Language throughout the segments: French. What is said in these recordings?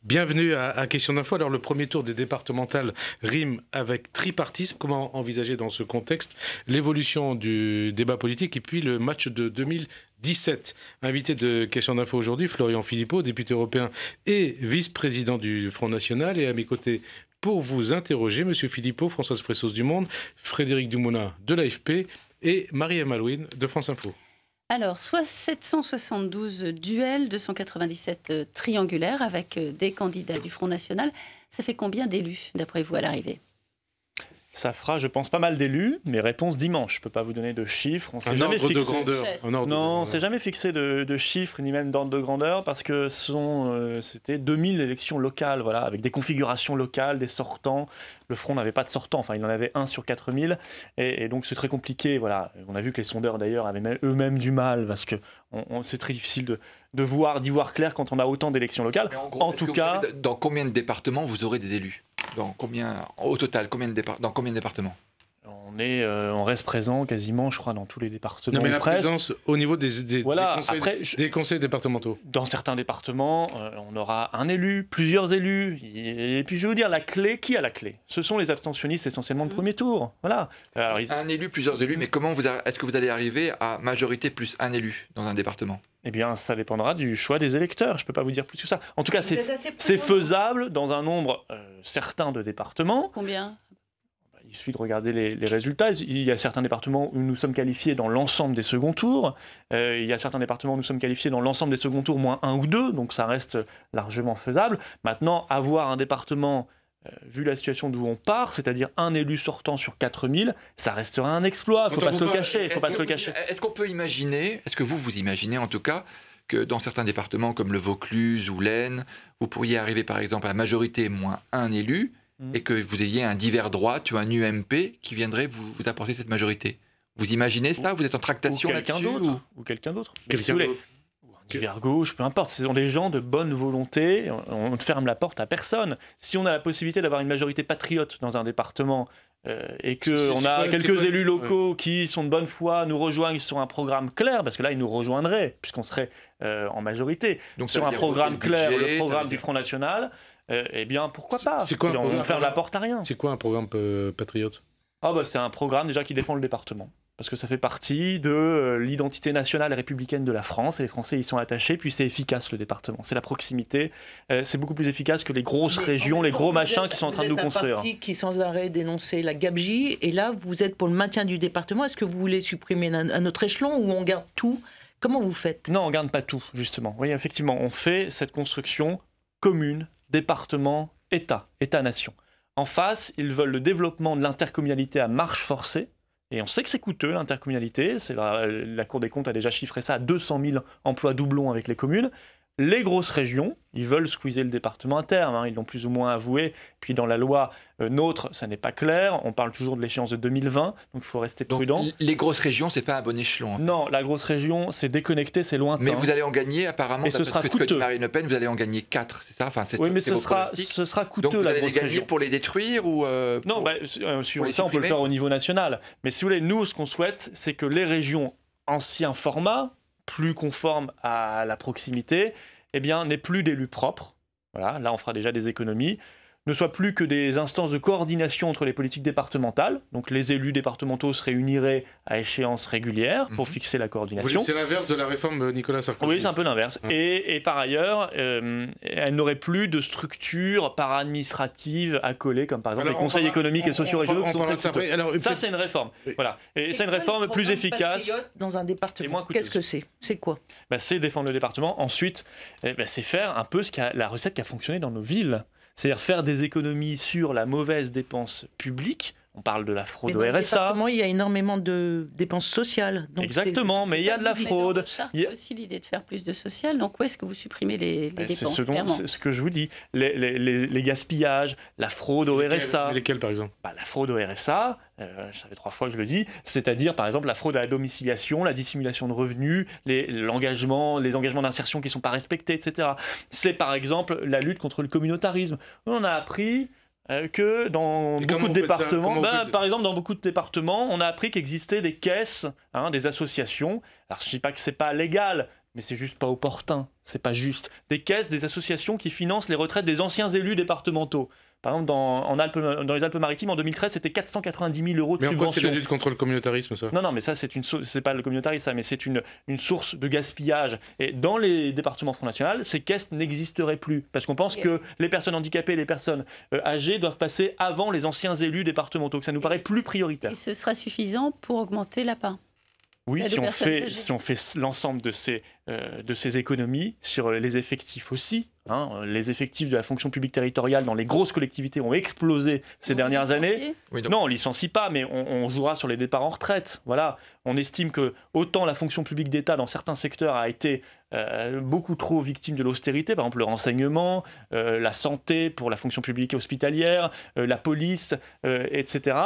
Bienvenue à Question d'Info. Alors le premier tour des départementales rime avec tripartisme. Comment envisager dans ce contexte l'évolution du débat politique et puis le match de 2017? Invité de Question d'Info aujourd'hui, Florian Philippot, député européen et vice-président du Front National. Et à mes côtés, pour vous interroger, Monsieur Philippot, Françoise Fressos du Monde, Frédéric Dumoulin de l'AFP et Marie-Ève Malouine de France Info. Alors, soit 772 duels, 297 triangulaires avec des candidats du Front National. Ça fait combien d'élus, d'après vous, à l'arrivée? Ça fera, je pense, pas mal d'élus, mais réponse dimanche. Je ne peux pas vous donner de chiffres. On s'est jamais fixé. Non, on s'est jamais fixé de chiffres, ni même d'ordre de grandeur, parce que c'était 2000 élections locales, voilà, avec des configurations locales, des sortants. Le Front n'avait pas de sortants, enfin, il en avait un sur 4000. Et donc, c'est très compliqué. Voilà. On a vu que les sondeurs, d'ailleurs, avaient eux-mêmes du mal, parce que c'est très difficile d'y voir clair quand on a autant d'élections locales. En tout cas, dans combien de départements vous aurez des élus? Au total, dans combien de départements? On reste présent quasiment, je crois, dans tous les départements. Non, mais la présence au niveau des conseils départementaux. Dans certains départements, on aura un élu, plusieurs élus. Et puis, je vais vous dire, la clé, qui a la clé? Ce sont les abstentionnistes essentiellement de premier tour. Voilà. Alors, un élu, plusieurs élus, mais est-ce que vous allez arriver à majorité plus un élu dans un département? Eh bien, ça dépendra du choix des électeurs. Je ne peux pas vous dire plus que ça. En tout cas, c'est faisable dans un nombre certain de départements. Combien? Il suffit de regarder les résultats. Il y a certains départements où nous sommes qualifiés dans l'ensemble des seconds tours. Il y a certains départements où nous sommes qualifiés dans l'ensemble des seconds tours, moins 1 ou 2. Donc ça reste largement faisable. Maintenant, avoir un département, vu la situation d'où on part, c'est-à-dire un élu sortant sur 4000, ça restera un exploit. Il ne faut pas se le cacher. Est-ce qu'on peut imaginer, est-ce que vous imaginez en tout cas, que dans certains départements comme le Vaucluse ou l'Aisne, vous pourriez arriver par exemple à la majorité moins un élu, et que vous ayez un divers droite ou un UMP qui viendrait vous apporter cette majorité? Vous imaginez ça? Vous êtes en tractation là-dessus? Ou quelqu'un d'autre. Un divers gauche, peu importe. Ce sont des gens de bonne volonté. On ne ferme la porte à personne. Si on a la possibilité d'avoir une majorité patriote dans un département et qu'on a quelques élus locaux qui sont de bonne foi, nous rejoignent sur un programme clair, parce que là, ils nous rejoindraient, puisqu'on serait en majorité. Donc sur un programme clair, le programme du Front National, eh bien, pourquoi pas? On ferme la porte à rien. C'est quoi un programme patriote? C'est un programme déjà qui défend le département. Parce que ça fait partie de l'identité nationale et républicaine de la France, et les Français y sont attachés, puis c'est efficace le département. C'est la proximité, c'est beaucoup plus efficace que les grosses régions, les gros machins qui sont en train de nous construire. Vous êtes un parti qui sans arrêt dénonçait la gabegie, et là vous êtes pour le maintien du département. Est-ce que vous voulez supprimer un autre échelon ou on garde tout? Comment vous faites? Non, on ne garde pas tout, justement. Oui, effectivement, on fait cette construction commune, département, État-nation. En face, ils veulent le développement de l'intercommunalité à marche forcée. Et on sait que c'est coûteux, l'intercommunalité. La Cour des comptes a déjà chiffré ça à 200 000 emplois doublons avec les communes. Les grosses régions, ils veulent squeezer le département à terme, ils l'ont plus ou moins avoué. Puis dans la loi NOTRe, ça n'est pas clair. On parle toujours de l'échéance de 2020, donc il faut rester prudent. Donc, les grosses régions, c'est pas un bon échelon. Non, la grosse région, c'est déconnecté, c'est lointain. Mais vous allez en gagner apparemment, et ce sera coûteux. Ce que dit Marine Le Pen, vous allez en gagner 4, c'est ça? Oui, mais ce sera coûteux. Donc, la grosse région. Gagner pour les détruire ou Non, ça on peut le faire au niveau national. Mais si vous voulez, nous, ce qu'on souhaite, c'est que les régions ancien format, plus conformes à la proximité, n'aient plus d'élus propres. Voilà, là on fera déjà des économies. Ne soient plus que des instances de coordination entre les politiques départementales. Donc les élus départementaux se réuniraient à échéance régulière pour fixer la coordination. C'est l'inverse de la réforme Nicolas Sarkozy. Oui, c'est un peu l'inverse. Et par ailleurs, elle n'aurait plus de structure para-administrative accolée, comme par exemple les conseils économiques et socio-régionaux qui sont très coûteux. Ça, c'est une réforme. Voilà. Et c'est une réforme plus efficace. Dans un département, qu'est-ce que c'est? C'est quoi? C'est défendre le département. Ensuite, c'est faire un peu la recette qui a fonctionné dans nos villes. C'est-à-dire faire des économies sur la mauvaise dépense publique. On parle de la fraude au RSA. Dans le département, il y a énormément de dépenses sociales. Donc exactement, mais il y a de la fraude. Il y a aussi l'idée de faire plus de social. Donc où est-ce que vous supprimez les dépenses? C'est ce que je vous dis. Les gaspillages, la fraude au RSA. Lesquels, par exemple? La fraude au RSA, ça fait 3 fois que je le dis, c'est-à-dire par exemple la fraude à la domiciliation, la dissimulation de revenus, les engagements d'insertion qui ne sont pas respectés, etc. C'est par exemple la lutte contre le communautarisme. On a appris que dans beaucoup de départements, par exemple dans beaucoup de départements, on a appris qu'existaient des caisses, des associations. Alors je ne dis pas que c'est pas légal, mais c'est juste pas opportun, c'est pas juste. Des caisses, des associations qui financent les retraites des anciens élus départementaux. Par exemple, dans les Alpes-Maritimes, en 2013, c'était 490 000 euros de subventions. Mais en quoi c'est la lutte contre le communautarisme, ça? Non, mais ça, c'est pas le communautarisme, ça, mais c'est une source de gaspillage. Et dans les départements Front National, ces caisses n'existeraient plus. Parce qu'on pense que les personnes handicapées, les personnes âgées doivent passer avant les anciens élus départementaux, que ça nous paraît plus prioritaire. Et ce sera suffisant pour augmenter la part? Oui, si on fait l'ensemble de ces économies sur les effectifs aussi, les effectifs de la fonction publique territoriale dans les grosses collectivités ont explosé ces dernières années. Oui, non, on ne licencie pas, mais on jouera sur les départs en retraite. Voilà. On estime que autant la fonction publique d'État dans certains secteurs a été beaucoup trop victime de l'austérité, par exemple le renseignement, la santé pour la fonction publique hospitalière, la police, etc.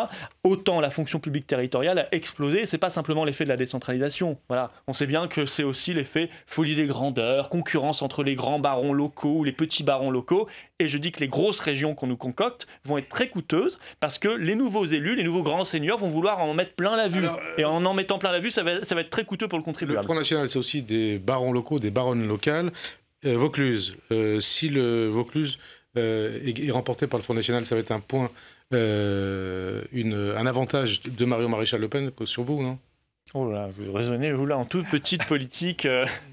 Autant la fonction publique territoriale a explosé. C'est pas simplement l'effet de la décentralisation. Voilà. On sait bien que c'est aussi l'effet folie des grandeurs, concurrence entre les grands barons locaux ou les petits barons locaux. Et je dis que les grosses régions qu'on nous concocte vont être très coûteuses parce que les nouveaux élus, les nouveaux grands seigneurs vont vouloir en mettre plein la vue. Et en mettant plein la vue, ça va être très coûteux pour le contribuable. Le Front National, c'est aussi des barons locaux, des baronnes locales. Vaucluse, si le Vaucluse est remporté par le Front National, ça va être un point, un avantage de Marion Maréchal Le Pen sur vous, non? Oh là, vous raisonnez, vous là, en toute petite politique.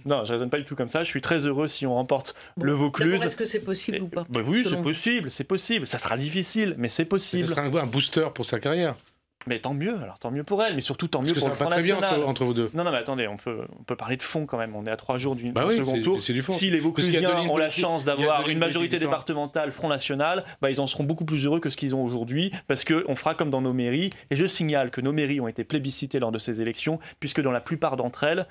Non, je ne raisonne pas du tout comme ça. Je suis très heureux si on remporte le Vaucluse. Est-ce que c'est possible ou pas? Oui, c'est possible. Ça sera difficile, mais c'est possible. Ça sera un booster pour sa carrière. Mais tant mieux pour elle, mais surtout tant mieux pour le Front National. Très bien entre vous deux. Non, mais attendez, on peut parler de fond quand même. On est à 3 jours du second tour. C'est du fond. Si les Vauclusiens ont la chance d'avoir une majorité départementale Front National, ils en seront beaucoup plus heureux que ce qu'ils ont aujourd'hui, parce qu'on fera comme dans nos mairies. Et je signale que nos mairies ont été plébiscitées lors de ces élections, puisque dans la plupart d'entre elles,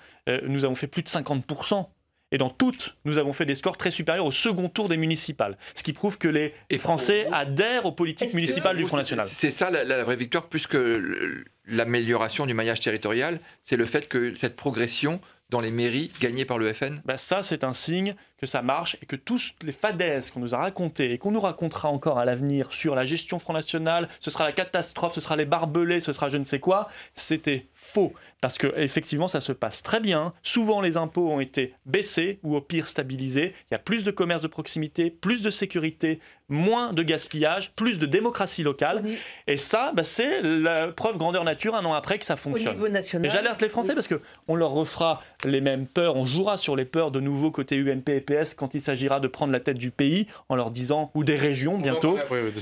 nous avons fait plus de 50%. Et dans toutes, nous avons fait des scores très supérieurs au second tour des municipales. Ce qui prouve que les Français adhèrent aux politiques municipales du Front National. C'est ça la vraie victoire, plus que l'amélioration du maillage territorial, c'est le fait que cette progression dans les mairies gagnées par le FN? Ça, c'est un signe que ça marche et que toutes les fadaises qu'on nous a racontées et qu'on nous racontera encore à l'avenir sur la gestion Front National, ce sera la catastrophe, ce sera les barbelés, ce sera je ne sais quoi, c'était faux. Parce qu'effectivement, ça se passe très bien. Souvent, les impôts ont été baissés ou au pire stabilisés. Il y a plus de commerce de proximité, plus de sécurité, moins de gaspillage, plus de démocratie locale. Oui. Et ça, c'est la preuve grandeur nature un an après que ça fonctionne. Au niveau national. Et j'alerte les Français parce qu'on leur refera les mêmes peurs, on jouera sur les peurs de nouveau côté UMP et PS quand il s'agira de prendre la tête du pays en leur disant, ou des régions bientôt.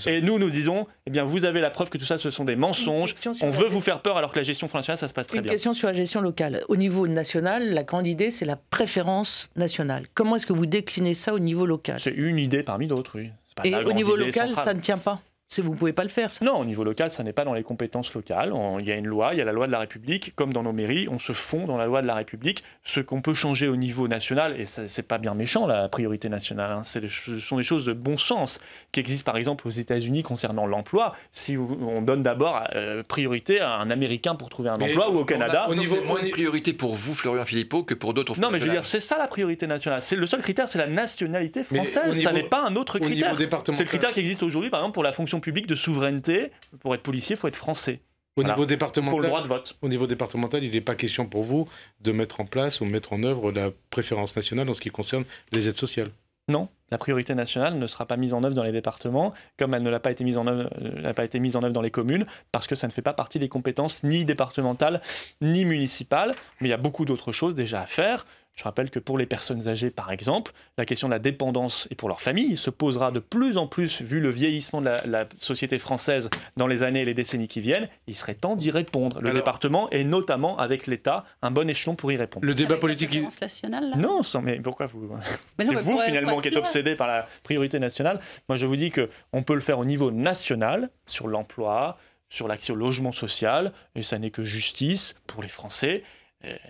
Et nous disons, vous avez la preuve que tout ça, ce sont des mensonges. On veut vous faire peur alors que la gestion Front National, ça se passe très bien. Une question sur la gestion locale. Au niveau national, la grande idée, c'est la préférence nationale. Comment est-ce que vous déclinez ça au niveau local? C'est une idée parmi d'autres, oui. Et au niveau local, ça ne tient pas? Vous ne pouvez pas le faire, ça? Non, au niveau local, ça n'est pas dans les compétences locales. Il y a une loi, il y a la loi de la République. Comme dans nos mairies, on se fond dans la loi de la République. Ce qu'on peut changer au niveau national, et c'est pas bien méchant, la priorité nationale, ce sont des choses de bon sens qui existent par exemple aux États-Unis concernant l'emploi. Si on donne d'abord priorité à un Américain pour trouver un emploi, ou au Canada. Au niveau moins de priorité pour vous, Florian Philippot, que pour d'autres. Non, mais je veux dire, c'est ça la priorité nationale. Le seul critère, c'est la nationalité française. Ça n'est pas un autre critère. C'est le critère qui existe aujourd'hui, par exemple, pour la fonction public de souveraineté. Pour être policier, il faut être français. Niveau départemental, pour le droit de vote. Au niveau départemental, il n'est pas question pour vous de mettre en place ou mettre en œuvre la préférence nationale en ce qui concerne les aides sociales? Non, la priorité nationale ne sera pas mise en œuvre dans les départements, comme elle ne l'a pas été mise en œuvre dans les communes, parce que ça ne fait pas partie des compétences ni départementales ni municipales. Mais il y a beaucoup d'autres choses déjà à faire. Je rappelle que pour les personnes âgées, par exemple, la question de la dépendance et pour leur famille se posera de plus en plus, vu le vieillissement de la société française dans les années et les décennies qui viennent. Il serait temps d'y répondre. Le département, et notamment avec l'État, un bon échelon pour y répondre. Le débat politique... La nationale, là? Non, mais pourquoi vous... C'est vous, finalement, qui êtes obsédé par la priorité nationale. Moi, je vous dis qu'on peut le faire au niveau national, sur l'emploi, sur l'accès au logement social, et ça n'est que justice pour les Français.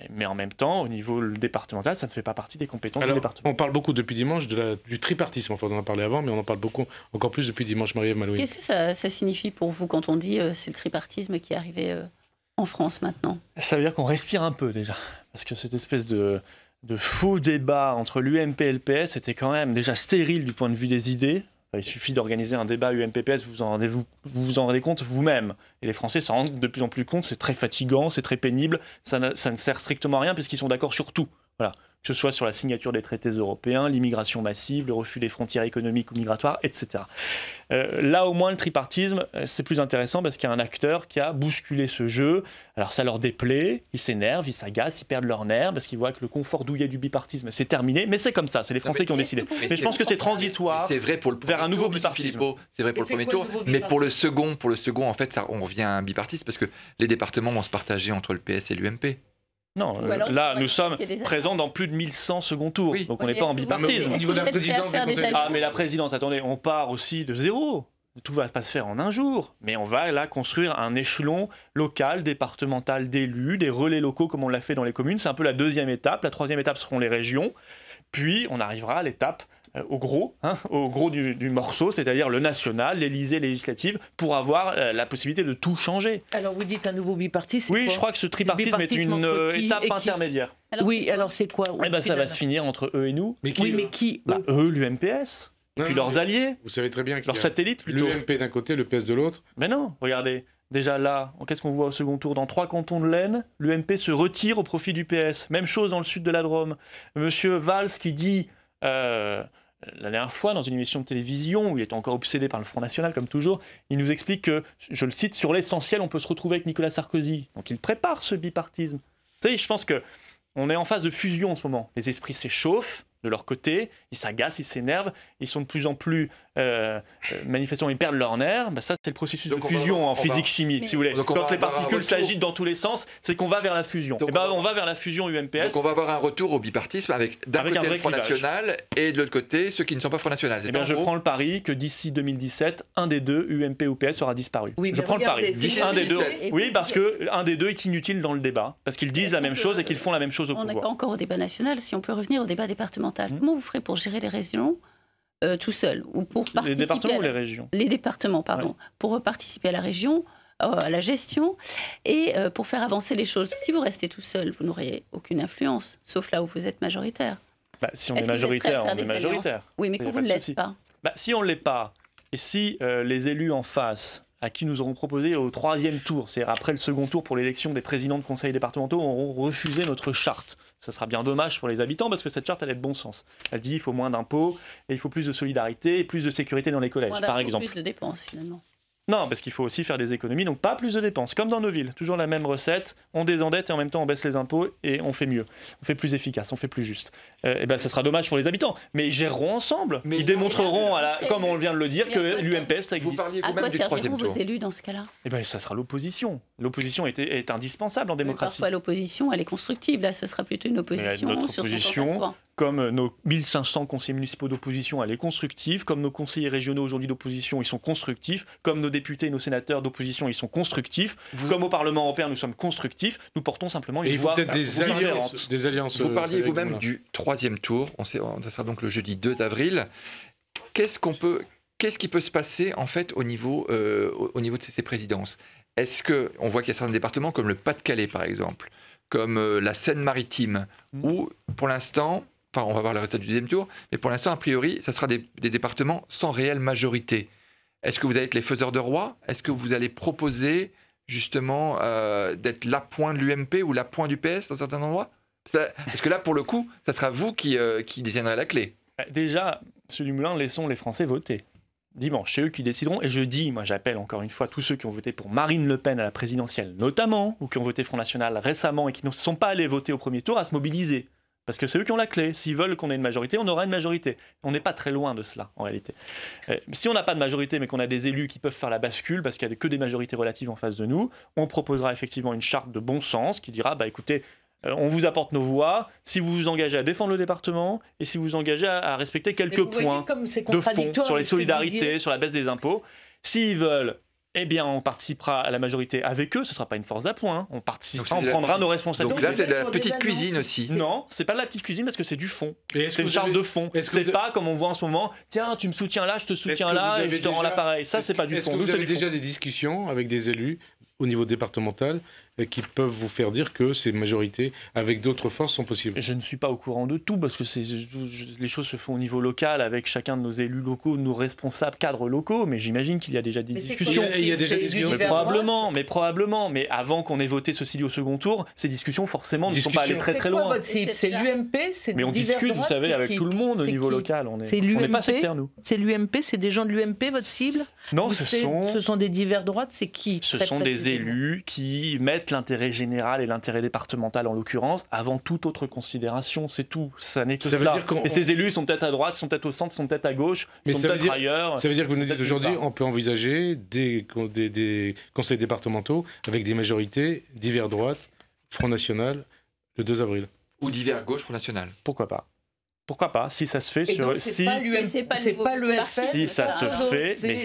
Mais en même temps, au niveau départemental, ça ne fait pas partie des compétences du département. On parle beaucoup depuis dimanche du tripartisme. Enfin, on en a parlé avant, mais on en parle beaucoup, encore plus depuis dimanche, Marie-Ève Malouine. Qu'est-ce que ça signifie pour vous quand on dit c'est le tripartisme qui est arrivé en France maintenant? Ça veut dire qu'on respire un peu déjà. Parce que cette espèce de faux débat entre l'UMP et le PS était quand même déjà stérile du point de vue des idées. Il suffit d'organiser un débat UMP-PS, vous vous en rendez compte vous-même. Et les Français s'en rendent de plus en plus compte, c'est très fatigant, c'est très pénible, ça ne sert strictement à rien puisqu'ils sont d'accord sur tout. Voilà. que ce soit sur la signature des traités européens, l'immigration massive, le refus des frontières économiques ou migratoires, etc. Là, au moins, le tripartisme, c'est plus intéressant parce qu'il y a un acteur qui a bousculé ce jeu. Alors, ça leur déplaît, ils s'énervent, ils s'agacent, ils perdent leur nerf parce qu'ils voient que le confort douillet du bipartisme, c'est terminé. Mais c'est comme ça, c'est les Français qui ont décidé. Mais je pense que c'est transitoire vers un nouveau bipartisme. C'est vrai pour le premier tour, mais pour le second, en fait, on revient à un bipartisme parce que les départements vont se partager entre le PS et l'UMP. Non, là, nous sommes présents dans plus de 1100 second tours, oui. Donc on n'est pas en bipartisme. Au niveau de la présidence, mais la présidence, attendez, on part aussi de zéro. Tout ne va pas se faire en un jour, mais on va là construire un échelon local, départemental d'élus, des relais locaux comme on l'a fait dans les communes. C'est un peu la deuxième étape. La troisième étape seront les régions. Puis on arrivera à l'étape au gros du morceau, c'est-à-dire le national, l'Élysée, législative, pour avoir la possibilité de tout changer. Alors vous dites un nouveau bipartisme. Oui, je crois que ce tripartisme est une étape intermédiaire. Alors c'est quoi? Ça va se finir entre eux et nous. Mais qui eux, l'UMPS. Puis leurs alliés. Vous savez très bien leurs satellites plutôt. L'UMP d'un côté, le PS de l'autre. Mais non, regardez. Déjà là, qu'est-ce qu'on voit au second tour? Dans 3 cantons de l'Aisne, l'UMP se retire au profit du PS. Même chose dans le sud de la Drôme. Monsieur Valls qui dit, la dernière fois, dans une émission de télévision, où il était encore obsédé par le Front National, comme toujours, il nous explique que, je le cite, sur l'essentiel, on peut se retrouver avec Nicolas Sarkozy. Donc il prépare ce bipartisme. Vous savez, je pense qu'on est en phase de fusion en ce moment. Les esprits s'échauffent. De leur côté, ils s'agacent, ils s'énervent, ils sont de plus en plus manifestement, ils perdent leur nerf. Ça, c'est le processus de fusion en physique-chimie, si vous voulez. Quand les particules s'agitent dans tous les sens, c'est qu'on va vers la fusion. On va vers la fusion UMPS. Donc on va avoir un retour au bipartisme avec d'un côté le Front National et de l'autre côté ceux qui ne sont pas Front National. Je prends le pari que d'ici 2017, un des deux, UMP ou PS, aura disparu. Oui, je prends le pari. Un des deux. Oui, parce qu'un des deux est inutile dans le débat, parce qu'ils disent la même chose et qu'ils font la même chose au pouvoir. On n'est pas encore au débat national, si on peut revenir au débat départemental. Comment vous ferez pour gérer les régions tout seul ou pour participer les départements ou les régions? Les départements, pardon. Ouais. Pour participer à la région, à la gestion et pour faire avancer les choses. Si vous restez tout seul, vous n'aurez aucune influence, sauf là où vous êtes majoritaire. Si on est majoritaire, on est majoritaire. Oui, mais quand vous ne l'êtes pas. Si on ne l'est pas, et si les élus en face, à qui nous aurons proposé au 3e tour, c'est-à-dire après le second tour pour l'élection des présidents de conseils départementaux, auront refusé notre charte. Ça sera bien dommage pour les habitants parce que cette charte, elle est de bon sens. Elle dit qu'il faut moins d'impôts et il faut plus de solidarité et plus de sécurité dans les collèges, par exemple. Plus de dépenses, finalement. Non, parce qu'il faut aussi faire des économies, donc pas plus de dépenses. Comme dans nos villes, toujours la même recette, on désendette et en même temps on baisse les impôts et on fait mieux. On fait plus efficace, on fait plus juste. Ça sera dommage pour les habitants, mais ils géreront ensemble. Ils démontreront, comme on vient de le dire, que l'UMPS, ça existe. À quoi serviront vos élus dans ce cas-là? Ça sera l'opposition. L'opposition est indispensable en démocratie. Parfois l'opposition, elle est constructive. Là, ce sera plutôt une opposition sur son temps. Comme nos 1500 conseillers municipaux d'opposition, elle est constructive. Comme nos conseillers régionaux aujourd'hui d'opposition, ils sont constructifs. Comme nos députés et nos sénateurs d'opposition, ils sont constructifs. Comme au Parlement européen, nous sommes constructifs. Nous portons simplement une voix différente. Des alliances. Vous parliez vous-même du 3e tour. Ça sera donc le jeudi 2 avril. Qu'est-ce qui peut se passer en fait au niveau de ces présidences? Est-ce qu'on voit qu'il y a certains départements comme le Pas-de-Calais par exemple, comme la Seine-Maritime, où pour l'instant... Enfin, on va voir le résultat du 2e tour, mais pour l'instant, a priori, ça sera des départements sans réelle majorité. Est-ce que vous allez être les faiseurs de roi? Est-ce que vous allez proposer, justement, d'être l'appoint de l'UMP ou l'appoint du PS dans certains endroits? Parce que là, pour le coup, ça sera vous qui détiendrez la clé. Déjà, M. Dumoulin, laissons les Français voter. Dimanche, c'est eux qui décideront. Et j'appelle encore une fois tous ceux qui ont voté pour Marine Le Pen à la présidentielle, notamment, ou qui ont voté Front National récemment et qui ne sont pas allés voter au premier tour, à se mobiliser. Parce que c'est eux qui ont la clé. S'ils veulent qu'on ait une majorité, on aura une majorité. On n'est pas très loin de cela, en réalité. Si on n'a pas de majorité, mais qu'on a des élus qui peuvent faire la bascule, parce qu'il n'y a que des majorités relatives en face de nous, on proposera effectivement une charte de bon sens qui dira, écoutez, on vous apporte nos voix, si vous vous engagez à défendre le département, et si vous vous engagez à respecter quelques points de fond sur les solidarités, sur la baisse des impôts. S'ils veulent... on participera à la majorité avec eux, ce ne sera pas une force d'appoint, on participera, on prendra nos responsabilités. Donc là, c'est de la petite cuisine aussi. Non, c'est pas de la petite cuisine parce que c'est du fond. C'est une charte de fond. C'est pas comme on voit en ce moment, tiens, tu me soutiens là, je te soutiens là, et je te rends l'appareil. Ça, c'est pas du fond. Est-ce que vous avez déjà des discussions avec des élus au niveau départemental qui peuvent vous faire dire que ces majorités avec d'autres forces sont possibles? Je ne suis pas au courant de tout parce que les choses se font au niveau local avec chacun de nos élus locaux, nos responsables cadres locaux, mais j'imagine qu'il y a déjà des discussions. Il y a déjà des discussions. Probablement, mais avant qu'on ait voté ceci au second tour, ces discussions forcément ne sont pas allées très loin. Votre cible, c'est l'UMP, c'est mais on discute, vous savez, avec tout le monde au niveau local. On n'est pas sectaires, nous. C'est l'UMP, c'est des gens de l'UMP, votre cible? Non, ce sont des divers droites, c'est qui? Ce sont des élus qui mettent l'intérêt général et l'intérêt départemental en l'occurrence avant toute autre considération, c'est tout. Ça n'est que cela. Et ces élus sont peut-être à droite, sont peut-être au centre, sont peut-être à gauche, sont peut-être ailleurs. Ça veut dire que vous nous dites aujourd'hui, on peut envisager des conseils départementaux avec des majorités divers droite, Front National, le 2 avril. Ou divers gauche, Front National. Pourquoi pas? Pourquoi pas? Si ça se fait sur... c'est pas le FN. Si ça se fait, mais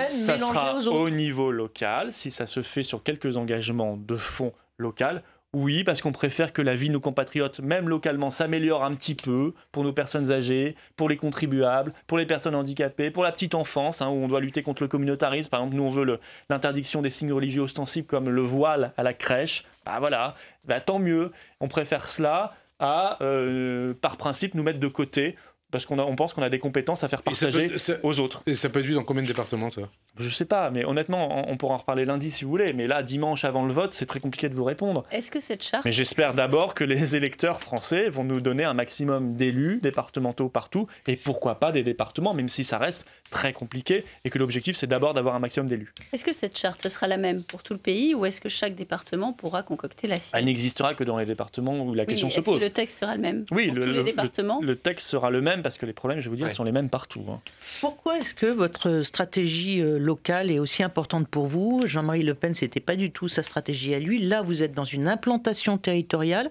ça sera au niveau local. Si ça se fait sur quelques engagements de fonds local, oui, parce qu'on préfère que la vie de nos compatriotes, même localement, s'améliore un petit peu pour nos personnes âgées, pour les contribuables, pour les personnes handicapées, pour la petite enfance, où on doit lutter contre le communautarisme. Par exemple, nous, on veut l'interdiction des signes religieux ostensibles comme le voile à la crèche. Tant mieux. On préfère cela à, par principe, nous mettre de côté parce qu'on pense qu'on a des compétences à faire partager aux autres. Et ça peut être vu dans combien de départements, ça? Je sais pas, mais honnêtement, on pourra en reparler lundi si vous voulez, mais là, dimanche avant le vote, c'est très compliqué de vous répondre. Est-ce que cette charte... Mais j'espère d'abord que les électeurs français vont nous donner un maximum d'élus départementaux partout, et pourquoi pas des départements, même si ça reste très compliqué, et que l'objectif, c'est d'abord d'avoir un maximum d'élus. Est-ce que cette charte, ce sera la même pour tout le pays, ou est-ce que chaque département pourra concocter la sienne? Elle n'existera que dans les départements où la question se pose. Est-ce que le texte sera le même pour tous les départements? Le texte sera le même, parce que les problèmes, je vais vous dire, sont les mêmes partout. Pourquoi est-ce que votre stratégie locale est aussi importante pour vous? Jean-Marie Le Pen, c'était pas du tout sa stratégie à lui. Là, vous êtes dans une implantation territoriale.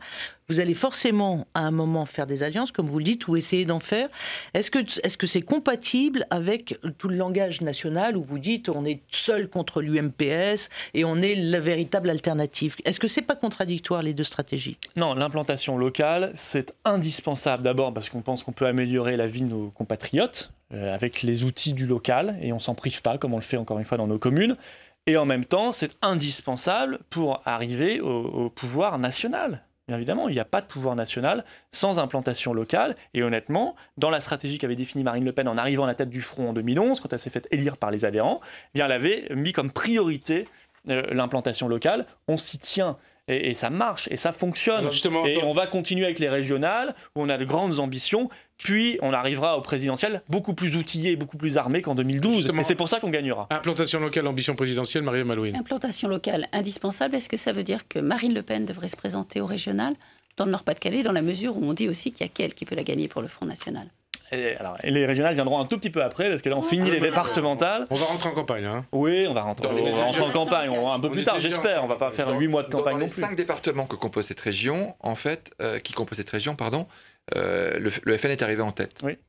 Vous allez forcément, à un moment, faire des alliances, comme vous le dites, ou essayer d'en faire. Est-ce que c'est compatible avec tout le langage national où vous dites on est seul contre l'UMPS et on est la véritable alternative? Est-ce que c'est pas contradictoire, les deux stratégies? Non, l'implantation locale, c'est indispensable. D'abord parce qu'on pense qu'on peut améliorer la vie de nos compatriotes avec les outils du local, et on s'en prive pas, comme on le fait encore une fois dans nos communes. Et en même temps, c'est indispensable pour arriver au pouvoir national. Bien évidemment, il n'y a pas de pouvoir national sans implantation locale. Et honnêtement, dans la stratégie qu'avait définie Marine Le Pen en arrivant à la tête du Front en 2011, quand elle s'est faite élire par les adhérents, elle avait mis comme priorité l'implantation locale. On s'y tient. Et ça marche, et ça fonctionne. Et on va continuer avec les régionales, où on a de grandes ambitions, puis on arrivera au présidentiel beaucoup plus outillé, beaucoup plus armé qu'en 2012. Et c'est pour ça qu'on gagnera. Implantation locale, ambition présidentielle, Marie-Ève Malouine. Implantation locale indispensable, est-ce que ça veut dire que Marine Le Pen devrait se présenter au régional dans le Nord-Pas-de-Calais, dans la mesure où on dit aussi qu'il y a qu'elle qui peut la gagner pour le Front National? Et les régionales viendront un tout petit peu après, parce que là on finit les départementales. On va rentrer en campagne, hein. Oui, on va rentrer en campagne, un peu plus tard, j'espère. On va pas faire 8 mois de campagne non plus. Dans les 5 départements que compose cette région, le FN est arrivé en tête. Oui.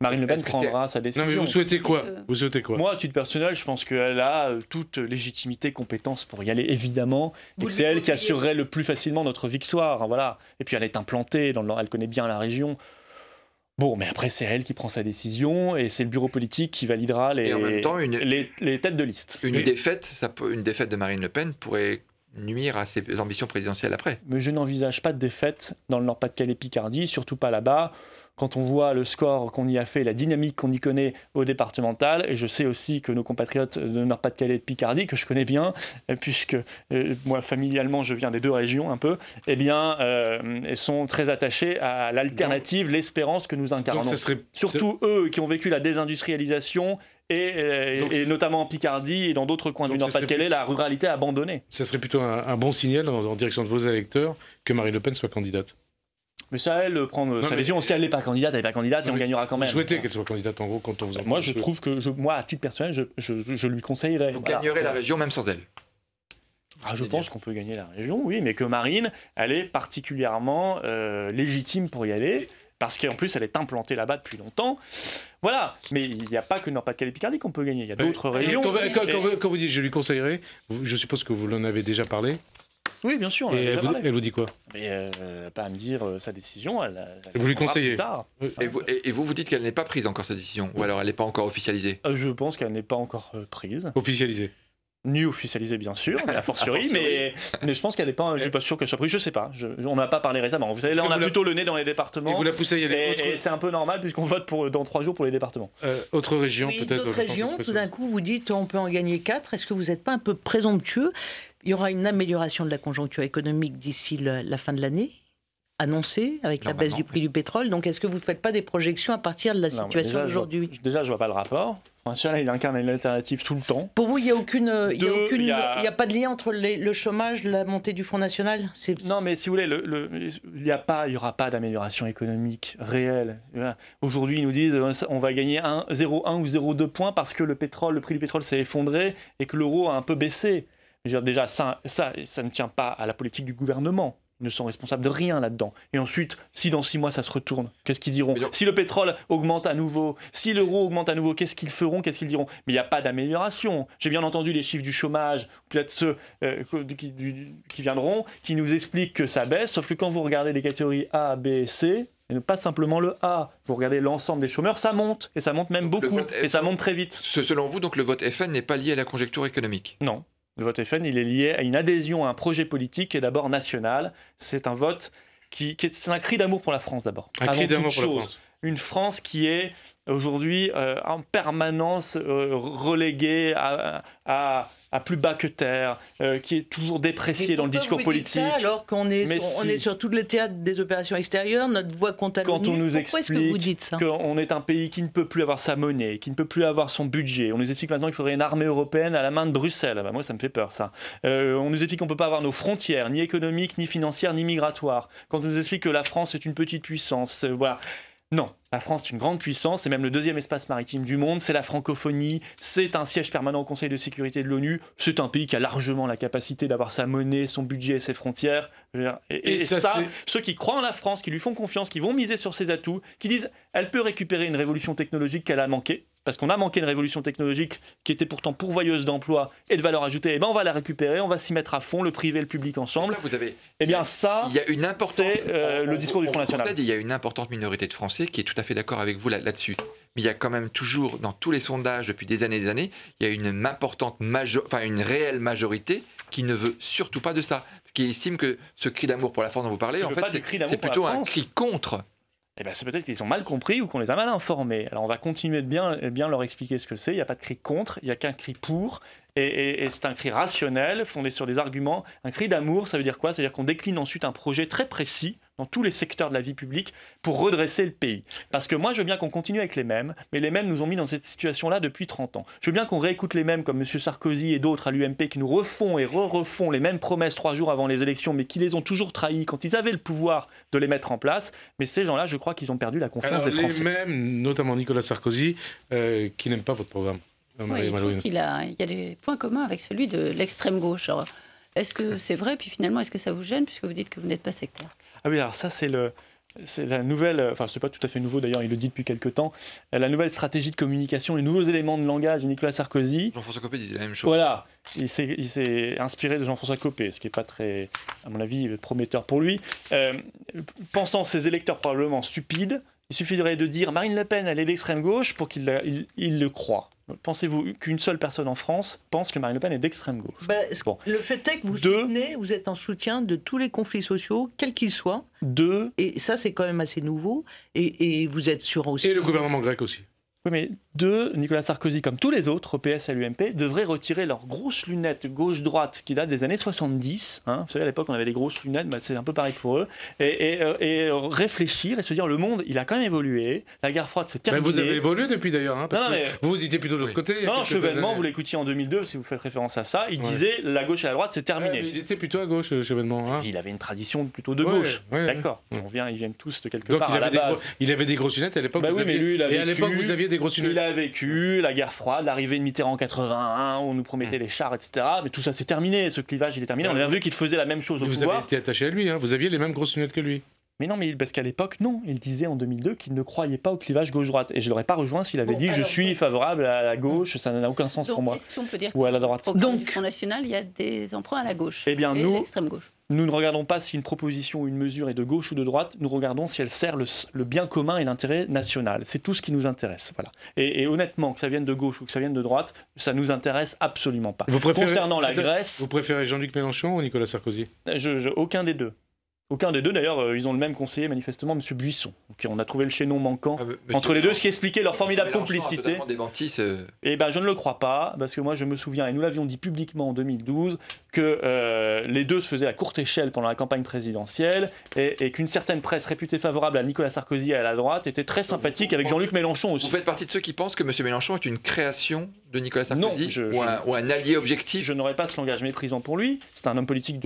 Marine Le Pen prendra sa décision. Non, mais vous souhaitez quoi? Moi, à titre personnel, je pense qu'elle a toute légitimité, compétence pour y aller, évidemment, et que c'est elle qui assurerait le plus facilement notre victoire. Voilà. Et puis elle est implantée, elle connaît bien la région. Bon, mais après, c'est elle qui prend sa décision, et c'est le bureau politique qui validera les têtes de liste. Une défaite de Marine Le Pen pourrait nuire à ses ambitions présidentielles après. Mais je n'envisage pas de défaite dans le Nord-Pas-de-Calais-Picardie, surtout pas là-bas. Quand on voit le score qu'on y a fait, la dynamique qu'on y connaît au départemental, et je sais aussi que nos compatriotes de Nord-Pas-de-Calais et de Picardie, que je connais bien, puisque moi familialement je viens des deux régions un peu, sont très attachés à l'alternative, l'espérance que nous incarnons. Surtout eux qui ont vécu la désindustrialisation et notamment en Picardie et dans d'autres coins du Nord-Pas-de-Calais, la ruralité abandonnée. Ça serait plutôt un bon signal en direction de vos électeurs que Marine Le Pen soit candidate. Mais ça, elle prendre sa décision. Si elle n'est pas candidate, elle n'est pas candidate, et on gagnera quand même. Vous souhaitez qu'elle soit candidate, en gros, quand on vous en Moi, je trouve que, moi, à titre personnel, je lui conseillerais. Vous gagnerez la région même sans elle. Je pense qu'on peut gagner la région, oui, mais que Marine, elle est particulièrement légitime pour y aller, parce qu'en plus, elle est implantée là-bas depuis longtemps. Voilà, mais il n'y a pas que Nord-Pas-de-Calais-Picardie qu'on peut gagner, il y a d'autres régions. Quand vous dites je lui conseillerais, je suppose que vous l'en avez déjà parlé. Oui, bien sûr. Elle vous dit quoi? Pas à me dire sa décision. Vous lui conseillez? Et vous dites qu'elle n'est pas prise encore, sa décision? Ou alors elle n'est pas encore officialisée? Je pense qu'elle n'est pas encore prise. Officialisée? ni officialisée bien sûr, mais a fortiori, mais je pense qu'elle n'est pas, je suis pas sûr qu'elle soit prise, je sais pas, on n'a pas parlé récemment. Vous savez, là on a plutôt le nez dans les départements. Et vous la poussez à y aller. Et c'est un peu normal puisqu'on vote dans 3 jours pour les départements. Autre région peut-être. D'autres régions, tout d'un coup vous dites on peut en gagner 4, est-ce que vous n'êtes pas un peu présomptueux? Il y aura une amélioration de la conjoncture économique d'ici la fin de l'année annoncé avec la baisse du prix du pétrole. Donc, est-ce que vous ne faites pas des projections à partir de la situation d'aujourd'hui? Déjà, je ne vois pas le rapport. National, il incarne une alternative tout le temps. Pour vous, il n'y a pas de lien entre le chômage, la montée du Front National? Non, mais si vous voulez, il n'y aura pas d'amélioration économique réelle. Aujourd'hui, ils nous disent on va gagner 0,1 ou 0,2 points parce que le prix du pétrole s'est effondré et que l'euro a un peu baissé. Je veux dire, déjà, ça ne tient pas à la politique du gouvernement. Ils ne sont responsables de rien là-dedans. Et ensuite, si dans 6 mois ça se retourne, qu'est-ce qu'ils diront? Si le pétrole augmente à nouveau, si l'euro augmente à nouveau, qu'est-ce qu'ils feront? Qu'est-ce qu'ils diront? Mais il n'y a pas d'amélioration. J'ai bien entendu les chiffres du chômage, peut-être ceux qui viendront, qui nous expliquent que ça baisse, sauf que quand vous regardez les catégories A, B, C, et pas simplement le A, vous regardez l'ensemble des chômeurs, ça monte, et ça monte même beaucoup, et ça monte très vite. Selon vous, donc le vote FN n'est pas lié à la conjoncture économique? Non. Le vote FN, il est lié à une adhésion à un projet politique qui est d'abord national. C'est un vote c'est un cri d'amour pour la France d'abord. Un cri d'amour pour la France. Une France qui est aujourd'hui en permanence reléguée à plus bas que terre, qui est toujours dépréciée dans le discours politique. Ça, alors qu'on est sur tous les théâtres des opérations extérieures, notre voix compte à l'ONU. Quand on nous explique est-ce que vous dites ça? Qu'on est un pays qui ne peut plus avoir sa monnaie, qui ne peut plus avoir son budget. On nous explique maintenant qu'il faudrait une armée européenne à la main de Bruxelles. Moi, ça me fait peur, ça. On nous explique qu'on ne peut pas avoir nos frontières, ni économiques, ni financières, ni migratoires. Quand on nous explique que la France est une petite puissance, voilà. Non, la France est une grande puissance, c'est même le 2e espace maritime du monde, c'est la francophonie, c'est un siège permanent au Conseil de sécurité de l'ONU, c'est un pays qui a largement la capacité d'avoir sa monnaie, son budget et ses frontières. Et ça, ceux qui croient en la France, qui lui font confiance, qui vont miser sur ses atouts, qui disent elle peut récupérer une révolution technologique qu'elle a manqué, parce qu'on a manqué une révolution technologique qui était pourtant pourvoyeuse d'emplois et de valeur ajoutée, et ben on va la récupérer, on va s'y mettre à fond, le privé et le public ensemble. Il y a une importante, c'est le discours du Front National. Il y a une importante minorité de Français qui est tout à fait d'accord avec vous là-dessus. Mais il y a quand même toujours, dans tous les sondages depuis des années, il y a une réelle majorité qui ne veut surtout pas de ça, qui estime que ce cri d'amour pour la France dont vous parlez, en fait, c'est plutôt un cri contre. Eh ben, c'est peut-être qu'ils ont mal compris ou qu'on les a mal informés. Alors on va continuer de bien leur expliquer ce que c'est. Il n'y a pas de cri contre, il n'y a qu'un cri pour. Et c'est un cri rationnel, fondé sur des arguments. Un cri d'amour, ça veut dire quoi? Ça veut dire qu'on décline ensuite un projet très précis dans tous les secteurs de la vie publique pour redresser le pays. Parce que moi, je veux bien qu'on continue avec les mêmes, mais les mêmes nous ont mis dans cette situation-là depuis 30 ans. Je veux bien qu'on réécoute les mêmes, comme M. Sarkozy et d'autres à l'UMP, qui nous refont et refont les mêmes promesses 3 jours avant les élections, mais qui les ont toujours trahis quand ils avaient le pouvoir de les mettre en place. Mais ces gens-là, je crois qu'ils ont perdu la confiance des Français. Les mêmes, notamment Nicolas Sarkozy, qui n'aiment pas votre programme. Oui, il y a des points communs avec celui de l'extrême gauche. Alors, est-ce que c'est vrai? Puis finalement, est-ce que ça vous gêne puisque vous dites que vous n'êtes pas sectaire? Ah oui, alors ça, c'est la nouvelle, enfin c'est pas tout à fait nouveau d'ailleurs, il le dit depuis quelques temps, la nouvelle stratégie de communication, les nouveaux éléments de langage de Nicolas Sarkozy. Jean-François Copé disait la même chose. Voilà, il s'est inspiré de Jean-François Copé, ce qui n'est pas très, à mon avis, prometteur pour lui. Pensant ses électeurs probablement stupides, il suffirait de dire Marine Le Pen, elle est d'extrême gauche pour qu'il le croie. Pensez-vous qu'une seule personne en France pense que Marine Le Pen est d'extrême gauche? Le fait est que vous êtes en soutien de tous les conflits sociaux, quels qu'ils soient. Et ça, c'est quand même assez nouveau. Et vous êtes sûr aussi. Et le gouvernement grec aussi. Oui, mais Nicolas Sarkozy, comme tous les autres, au PS et à l'UMP, devraient retirer leurs grosses lunettes gauche-droite qui datent des années 70. Vous savez, à l'époque, on avait des grosses lunettes, c'est un peu pareil pour eux. Et réfléchir et se dire, le monde, il a quand même évolué. La guerre froide, c'est terminé. Vous avez évolué depuis d'ailleurs, parce que vous étiez plutôt de l'autre côté. Non, Chevènement, vous l'écoutiez en 2002, si vous faites référence à ça, il disait, la gauche et la droite, c'est terminé. Il était plutôt à gauche, Chevènement. Il avait une tradition plutôt de gauche. D'accord. Ils viennent tous de quelque part à la base. Il avait des grosses lunettes à l'époque. Et à l'époque, vous aviez des grosses lunettes. Il a vécu la guerre froide, l'arrivée de Mitterrand en 81, où on nous promettait les chars, etc. Mais tout ça, c'est terminé. Ce clivage, il est terminé. On a vu qu'il faisait la même chose au pouvoir. Vous avez été attaché à lui. Vous aviez les mêmes grosses lunettes que lui. Mais non, mais parce qu'à l'époque, non. Il disait en 2002 qu'il ne croyait pas au clivage gauche-droite. Et je ne l'aurais pas rejoint s'il avait dit je suis favorable à la gauche, ça n'a aucun sens pour moi. Est-ce qu'on peut dire ou à la droite. Donc, du Front National, il y a des emprunts à la gauche et l'extrême gauche. Nous ne regardons pas si une proposition ou une mesure est de gauche ou de droite, nous regardons si elle sert le bien commun et l'intérêt national. C'est tout ce qui nous intéresse. Voilà. Et honnêtement, que ça vienne de gauche ou que ça vienne de droite, ça ne nous intéresse absolument pas. Concernant la Grèce... Vous préférez Jean-Luc Mélenchon ou Nicolas Sarkozy ? Aucun des deux. Aucun des deux, d'ailleurs, ils ont le même conseiller, manifestement, M. Buisson. Donc, on a trouvé le chaînon manquant entre les deux, ce qui expliquait leur formidable complicité. Et ben, je ne le crois pas, parce que moi, je me souviens, et nous l'avions dit publiquement en 2012, que les deux se faisaient à courte échelle pendant la campagne présidentielle, et qu'une certaine presse réputée favorable à Nicolas Sarkozy et à la droite était très sympathique avec Jean-Luc Mélenchon aussi. Vous faites partie de ceux qui pensent que M. Mélenchon est une création de Nicolas Sarkozy ou un allié objectif? Je n'aurais pas ce langage méprisant pour lui. C'est un homme politique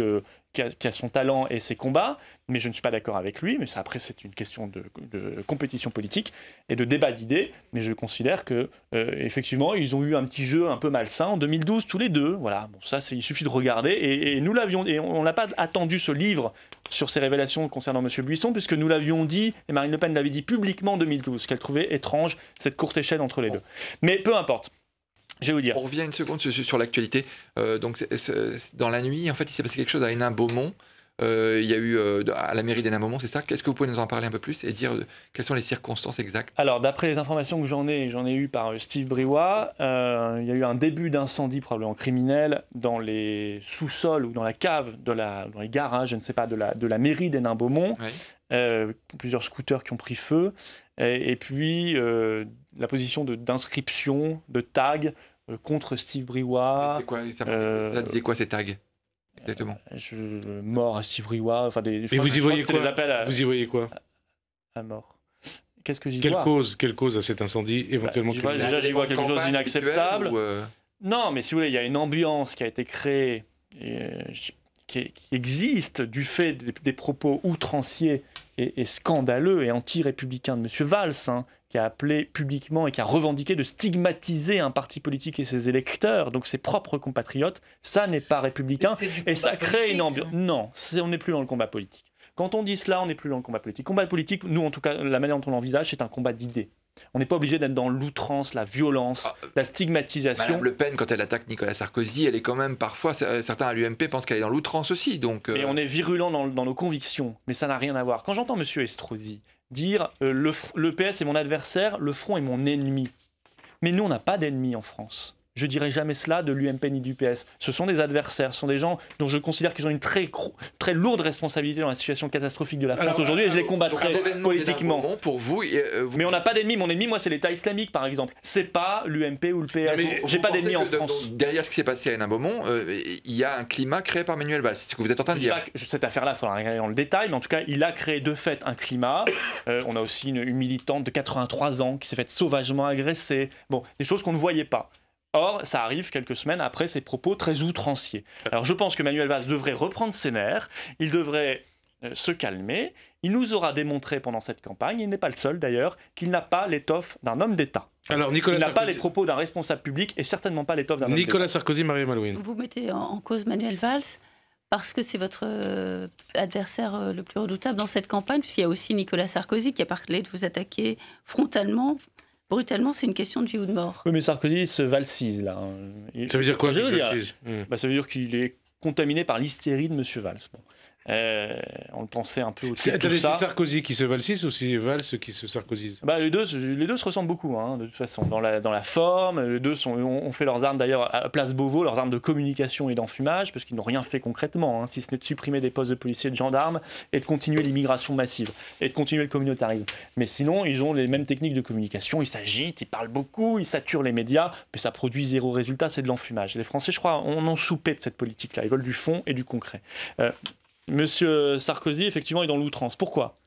qui a son talent et ses combats, mais je ne suis pas d'accord avec lui, mais ça, après c'est une question de compétition politique et de débat d'idées, mais je considère que effectivement ils ont eu un petit jeu un peu malsain en 2012 tous les deux, voilà, bon, ça il suffit de regarder, et nous l'avions, et on n'a pas attendu ce livre sur ces révélations concernant M. Buisson, puisque nous l'avions dit, et Marine Le Pen l'avait dit publiquement en 2012, qu'elle trouvait étrange cette courte échelle entre les deux. Mais peu importe. Je vais vous dire. On revient une seconde sur l'actualité. Donc, dans la nuit, en fait, il s'est passé quelque chose à Hénin-Beaumont. Il y a eu à la mairie d'Hénin-Beaumont, c'est ça? Qu'est-ce que vous pouvez nous en parler un peu plus et dire quelles sont les circonstances exactes? Alors, d'après les informations que j'en ai eues par Steve Briouat, il y a eu un début d'incendie probablement criminel dans les sous-sols ou dans la cave, dans les garages, je ne sais pas, de la mairie d'Hénin-Beaumont. Oui. Plusieurs scooters qui ont pris feu. Et puis, la position d'inscription, de tag contre Steve Briouat. C'est quoi, ça disait quoi ces tags exactement? Mort à Steve Briouat. Enfin, et vous y voyez quoi? Vous y voyez quoi? À mort. Qu'est-ce que j'y vois? Quelle cause à cet incendie éventuellement? Déjà, j'y vois quelque chose d'inacceptable. Non, mais si vous voulez, il y a une ambiance qui a été créée, qui existe du fait des propos outranciers et scandaleux et anti-républicains de M. Valls, qui a appelé publiquement et qui a revendiqué de stigmatiser un parti politique et ses électeurs, donc ses propres compatriotes. Ça n'est pas républicain et ça crée une ambiance. Non, on n'est plus dans le combat politique. Quand on dit cela, on n'est plus dans le combat politique. Combat politique, nous en tout cas, la manière dont on l'envisage, c'est un combat d'idées. On n'est pas obligé d'être dans l'outrance, la violence, la stigmatisation. Madame Le Pen, quand elle attaque Nicolas Sarkozy, elle est quand même parfois, certains à l'UMP pensent qu'elle est dans l'outrance aussi. Donc, Et on est virulent dans nos convictions, mais ça n'a rien à voir. Quand j'entends M. Estrosi dire le PS est mon adversaire, le Front est mon ennemi. Mais nous, on n'a pas d'ennemis en France. Je ne dirais jamais cela de l'UMP ni du PS. Ce sont des adversaires, ce sont des gens dont je considère qu'ils ont une très lourde responsabilité dans la situation catastrophique de la France aujourd'hui, et je les combattrai politiquement. Pour vous, mais on n'a pas d'ennemis. Mon ennemi, moi, c'est l'État islamique, par exemple. C'est pas l'UMP ou le PS. J'ai pas d'ennemis en France. Derrière ce qui s'est passé à Hénin-Beaumont, il y a un climat créé par Manuel Valls. C'est ce que vous êtes en train de dire. Cette affaire-là, il faudra regarder dans le détail, mais en tout cas, il a créé de fait un climat. On a aussi une militante de 83 ans qui s'est faite sauvagement agresser. Bon, des choses qu'on ne voyait pas. Or, ça arrive quelques semaines après ces propos très outranciers. Alors je pense que Manuel Valls devrait reprendre ses nerfs, il devrait se calmer. Il nous aura démontré pendant cette campagne, il n'est pas le seul d'ailleurs, qu'il n'a pas l'étoffe d'un homme d'État. Alors, il n'a pas les propos d'un responsable public et certainement pas l'étoffe d'un homme d'État. Nicolas Sarkozy, Marie Malouine. Vous mettez en cause Manuel Valls parce que c'est votre adversaire le plus redoutable dans cette campagne, puisqu'il y a aussi Nicolas Sarkozy qui a parlé de vous attaquer frontalement. Brutalement, c'est une question de vie ou de mort. Oui, mais Sarkozy se valsise, là. Ça veut dire quoi, ça veut dire qu'il est contaminé par l'hystérie de M. Valls. Bon. On le pensait un peu au-dessus de tout ça. C'est Sarkozy qui se valsise ou c'est Valls qui se sarkozise? Les deux se ressemblent beaucoup, de toute façon, dans la forme. Les deux ont fait leurs armes, d'ailleurs, à Place Beauvau, leurs armes de communication et d'enfumage, parce qu'ils n'ont rien fait concrètement, si ce n'est de supprimer des postes de policiers et de gendarmes et de continuer l'immigration massive et de continuer le communautarisme. Mais sinon, ils ont les mêmes techniques de communication, ils s'agitent, ils parlent beaucoup, ils saturent les médias, mais ça produit zéro résultat, c'est de l'enfumage. Les Français, je crois, en ont soupé de cette politique-là. Ils veulent du fond et du concret. Monsieur Sarkozy, effectivement, est dans l'outrance. Pourquoi?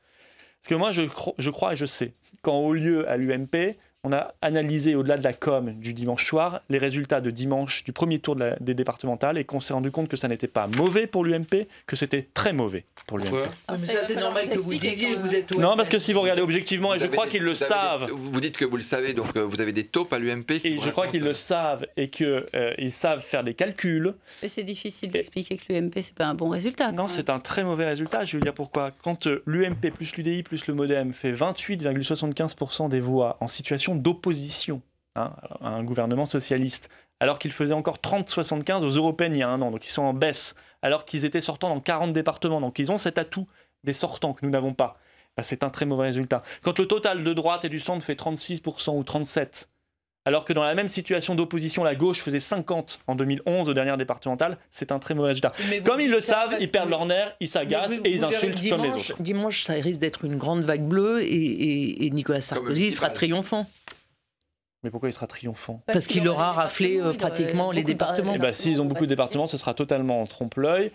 Parce que moi, je crois et je sais qu'en haut lieu à l'UMP, on a analysé au-delà de la com du dimanche soir les résultats de dimanche du premier tour des départementales et qu'on s'est rendu compte que ça n'était pas mauvais pour l'UMP, que c'était très mauvais pour l'UMP. Mais ça c'est normal que vous disiez, vous êtes... Non, parce que si vous regardez objectivement, et je crois qu'ils le savent... Vous dites que vous le savez, donc vous avez des taupes à l'UMP. Et je crois qu'ils le savent et qu'ils savent faire des calculs. Mais c'est difficile d'expliquer que l'UMP, c'est pas un bon résultat. Non, c'est un très mauvais résultat. Je vais vous dire pourquoi. Quand l'UMP plus l'UDI plus le MoDem fait 28,75% des voix en situation d'opposition à un gouvernement socialiste, alors qu'ils faisaient encore 30,75 aux européennes il y a un an, donc ils sont en baisse, alors qu'ils étaient sortants dans 40 départements, donc ils ont cet atout des sortants que nous n'avons pas. Ben, c'est un très mauvais résultat. Quand le total de droite et du centre fait 36% ou 37%, alors que dans la même situation d'opposition, la gauche faisait 50 en 2011 aux dernières départementales, c'est un très mauvais résultat. Comme ils le savent, ils perdent leur nerf, ils s'agacent et ils insultent comme les autres. Dimanche, ça risque d'être une grande vague bleue et Nicolas Sarkozy sera triomphant. Mais pourquoi il sera triomphant? Parce qu'il aura raflé pratiquement les départements. Et bah, s'ils ont beaucoup de départements, ce sera totalement en trompe-l'œil.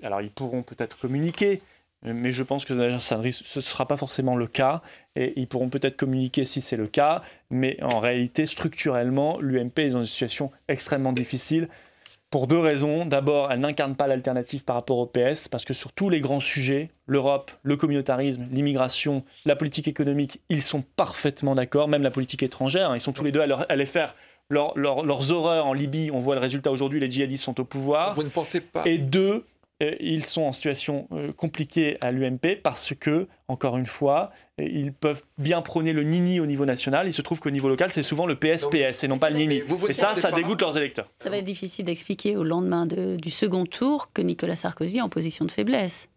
Alors, ils pourront peut-être communiquer, mais je pense que ce ne sera pas forcément le cas. Et ils pourront peut-être communiquer si c'est le cas, mais en réalité, structurellement, l'UMP est dans une situation extrêmement difficile pour deux raisons. D'abord, elle n'incarne pas l'alternative par rapport au PS, parce que sur tous les grands sujets, l'Europe, le communautarisme, l'immigration, la politique économique, ils sont parfaitement d'accord, même la politique étrangère, ils sont tous les deux à aller faire leurs horreurs en Libye. On voit le résultat aujourd'hui, les djihadistes sont au pouvoir. Vous ne pensez pas... Et deux, ils sont en situation compliquée à l'UMP parce que, encore une fois, ils peuvent bien prôner le nini au niveau national. Il se trouve qu'au niveau local, c'est souvent le PS-PS et non pas le nini. Et ça dégoûte leurs électeurs. Ça va être difficile d'expliquer au lendemain du second tour que Nicolas Sarkozy est en position de faiblesse.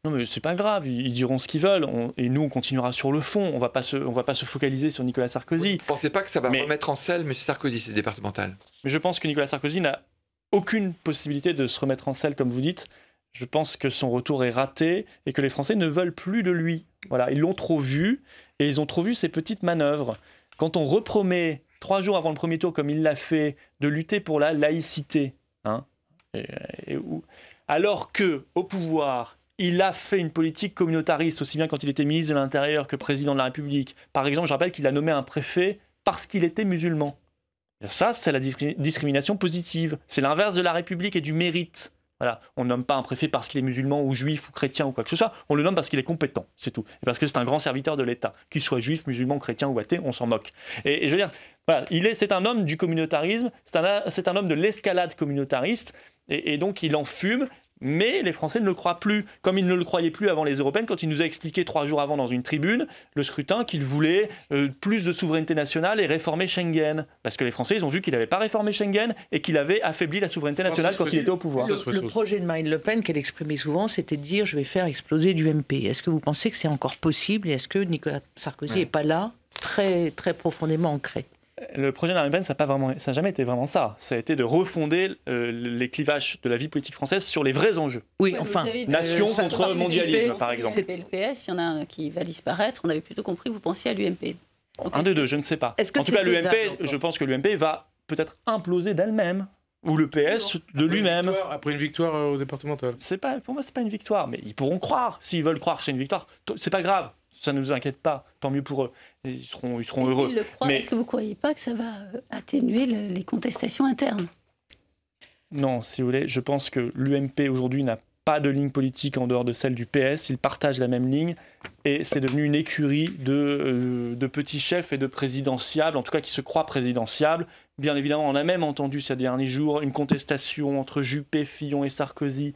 Non mais c'est pas grave, ils diront ce qu'ils veulent et nous on continuera sur le fond, on va pas se focaliser sur Nicolas Sarkozy. Vous ne pensez pas que ça va remettre en selle M. Sarkozy, ces départementales? Mais je pense que Nicolas Sarkozy n'a aucune possibilité de se remettre en selle comme vous dites. Je pense que son retour est raté et que les Français ne veulent plus de lui. Voilà, ils l'ont trop vu et ils ont trop vu ses petites manœuvres. Quand on repromet 3 jours avant le premier tour, comme il l'a fait, de lutter pour la laïcité, alors que au pouvoir, il a fait une politique communautariste, aussi bien quand il était ministre de l'Intérieur que président de la République. Par exemple, je rappelle qu'il a nommé un préfet parce qu'il était musulman. Ça, c'est la discrimination positive. C'est l'inverse de la République et du mérite. Voilà. On ne nomme pas un préfet parce qu'il est musulman ou juif ou chrétien ou quoi que ce soit. On le nomme parce qu'il est compétent, c'est tout. Et parce que c'est un grand serviteur de l'État. Qu'il soit juif, musulman, chrétien ou athée, on s'en moque. Et je veux dire, voilà, c'est un homme du communautarisme, c'est un homme de l'escalade communautariste, et donc il en fume. Mais les Français ne le croient plus, comme ils ne le croyaient plus avant les européennes, quand il nous a expliqué 3 jours avant dans une tribune, le scrutin, qu'il voulait plus de souveraineté nationale et réformer Schengen. Parce que les Français, ils ont vu qu'il n'avait pas réformé Schengen et qu'il avait affaibli la souveraineté nationale quand il était au pouvoir. Le projet de Marine Le Pen qu'elle exprimait souvent, c'était de dire « je vais faire exploser l'UMP ». Est-ce que vous pensez que c'est encore possible et est-ce que Nicolas Sarkozy n'est pas là, très, très profondément ancré ? Le projet de Marine Le Pen, ça n'a jamais été vraiment ça. Ça a été de refonder les clivages de la vie politique française sur les vrais enjeux. Oui, enfin, nation contre mondialisme, par exemple. C'était le PS, il y en a un qui va disparaître. On avait plutôt compris que vous pensiez à l'UMP. Un des deux, je ne sais pas. En tout cas, l'UMP, je pense que l'UMP va peut-être imploser d'elle-même. Ou le PS de lui-même. Après une victoire au départemental. Pour moi, c'est pas une victoire, mais ils pourront croire. S'ils veulent croire que c'est une victoire, c'est pas grave. Ça ne nous inquiète pas, tant mieux pour eux. Ils seront heureux. Mais est-ce que vous ne croyez pas que ça va atténuer les contestations internes? Non, si vous voulez, je pense que l'UMP aujourd'hui n'a pas de ligne politique en dehors de celle du PS. Ils partagent la même ligne et c'est devenu une écurie de petits chefs et de présidentiables, en tout cas qui se croient présidentiables. Bien évidemment, on a même entendu ces derniers jours une contestation entre Juppé, Fillon et Sarkozy.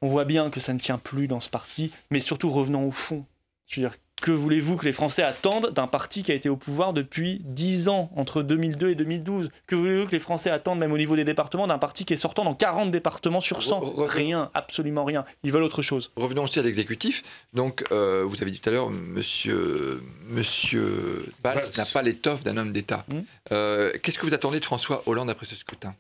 On voit bien que ça ne tient plus dans ce parti, mais surtout revenons au fond. Je veux dire, que voulez-vous que les Français attendent d'un parti qui a été au pouvoir depuis 10 ans, entre 2002 et 2012? Que voulez-vous que les Français attendent, même au niveau des départements, d'un parti qui est sortant dans 40 départements sur 100? Rien, absolument rien. Ils veulent autre chose. Revenons aussi à l'exécutif. Donc, vous avez dit tout à l'heure, monsieur Valls n'a pas l'étoffe d'un homme d'État. Qu'est-ce que vous attendez de François Hollande après ce scrutin?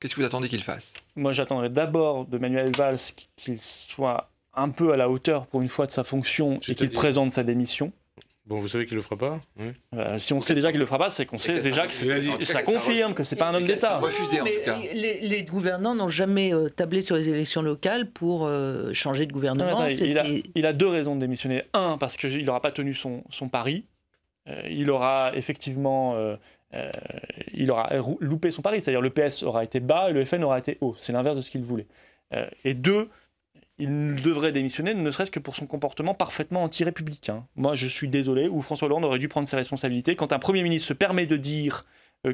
Qu'est-ce que vous attendez qu'il fasse? Moi, j'attendrais d'abord de Manuel Valls qu'il soit un peu à la hauteur pour une fois de sa fonction et qu'il présente sa démission. Bon, vous savez qu'il ne le fera pas, oui. Si on sait déjà qu'il ne le fera pas, c'est qu'on sait déjà que ça confirme que ce n'est pas un homme d'État. Refusé, en tout cas. Les gouvernants n'ont jamais tablé sur les élections locales pour changer de gouvernement. Il a 2 raisons de démissionner. 1, parce qu'il n'aura pas tenu son pari. il aura effectivement il aura loupé son pari, c'est-à-dire le PS aura été bas et le FN aura été haut. C'est l'inverse de ce qu'il voulait. Et deux, il devrait démissionner, ne serait-ce que pour son comportement parfaitement anti-républicain. Moi, je suis désolé, où François Hollande aurait dû prendre ses responsabilités. Quand un Premier ministre se permet de dire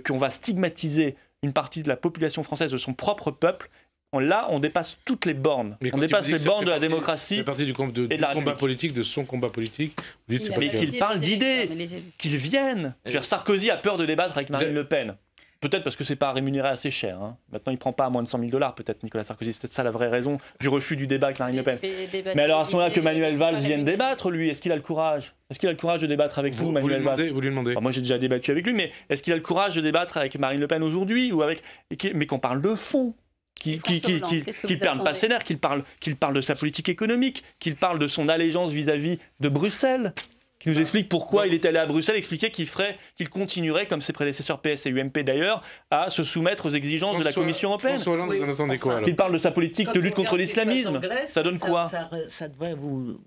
qu'on va stigmatiser une partie de la population française, de son propre peuple, là, on dépasse toutes les bornes. On dépasse les bornes de la démocratie et de la combat politique, de son combat politique. Mais qu'il parle d'idées, qu'il vienne. Sarkozy a peur de débattre avec Marine Le Pen. Peut-être parce que c'est pas rémunéré assez cher. Hein. Maintenant, il prend pas à moins de 100 000 $, peut-être, Nicolas Sarkozy. C'est peut-être ça la vraie raison du refus du débat avec Marine Le Pen. Mais alors, à ce moment-là, que Manuel Valls vienne débattre, lui, est-ce qu'il a le courage? Est-ce qu'il a le courage de débattre avec vous, Manuel Valls? Vous lui demandez. Moi, j'ai déjà débattu avec lui, mais est-ce qu'il a le courage de débattre avec Marine Le Pen aujourd'hui mais qu'on parle de fond? Qu'il ne perde pas ses nerfs, qu'il parle de sa politique économique, qu'il parle de son allégeance vis-à-vis de Bruxelles, qui nous explique pourquoi il est allé à Bruxelles, expliquer qu'il continuerait, comme ses prédécesseurs PS et UMP d'ailleurs, à se soumettre aux exigences de la Commission européenne. François Hollande, vous en attendez quoi alors? Qu'il parle de sa politique de lutte contre l'islamisme. Ça donne quoi? Ça devrait vous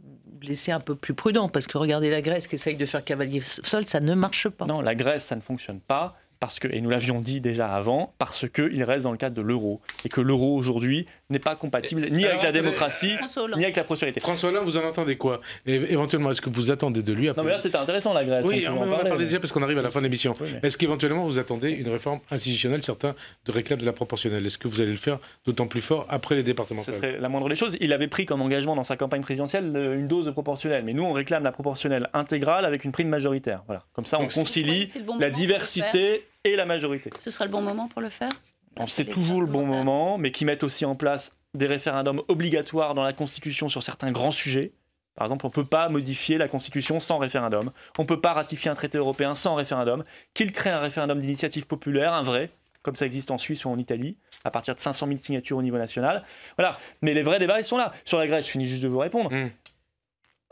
laisser un peu plus prudent, parce que regardez la Grèce qui essaye de faire cavalier seul, ça ne marche pas. Non, la Grèce, ça ne fonctionne pas. Parce que, et nous l'avions dit déjà avant, parce qu'il reste dans le cadre de l'euro. Et que l'euro aujourd'hui n'est pas compatible ni avec la démocratie, ni avec la prospérité. François Hollande, vous en entendez quoi? Et éventuellement, est-ce que vous attendez de lui après... Non mais là c'était intéressant la Grèce. Oui, on va parler déjà parce qu'on arrive à la fin de l'émission. Oui, mais... Est-ce qu'éventuellement vous attendez une réforme institutionnelle? Certains de réclament de la proportionnelle. Est-ce que vous allez le faire d'autant plus fort après les départementales? Ce serait la moindre des choses. Il avait pris comme engagement dans sa campagne présidentielle une dose de proportionnelle. Mais nous on réclame la proportionnelle intégrale avec une prime majoritaire. Voilà. Comme ça on concilie la diversité et la majorité. Ce sera le bon moment pour le faire? C'est toujours le bon moment, mais qui mettent aussi en place des référendums obligatoires dans la Constitution sur certains grands sujets. Par exemple, on ne peut pas modifier la Constitution sans référendum. On ne peut pas ratifier un traité européen sans référendum. Qu'il crée un référendum d'initiative populaire, un vrai, comme ça existe en Suisse ou en Italie, à partir de 500 000 signatures au niveau national. Voilà. Mais les vrais débats, ils sont là. Sur la Grèce, je finis juste de vous répondre.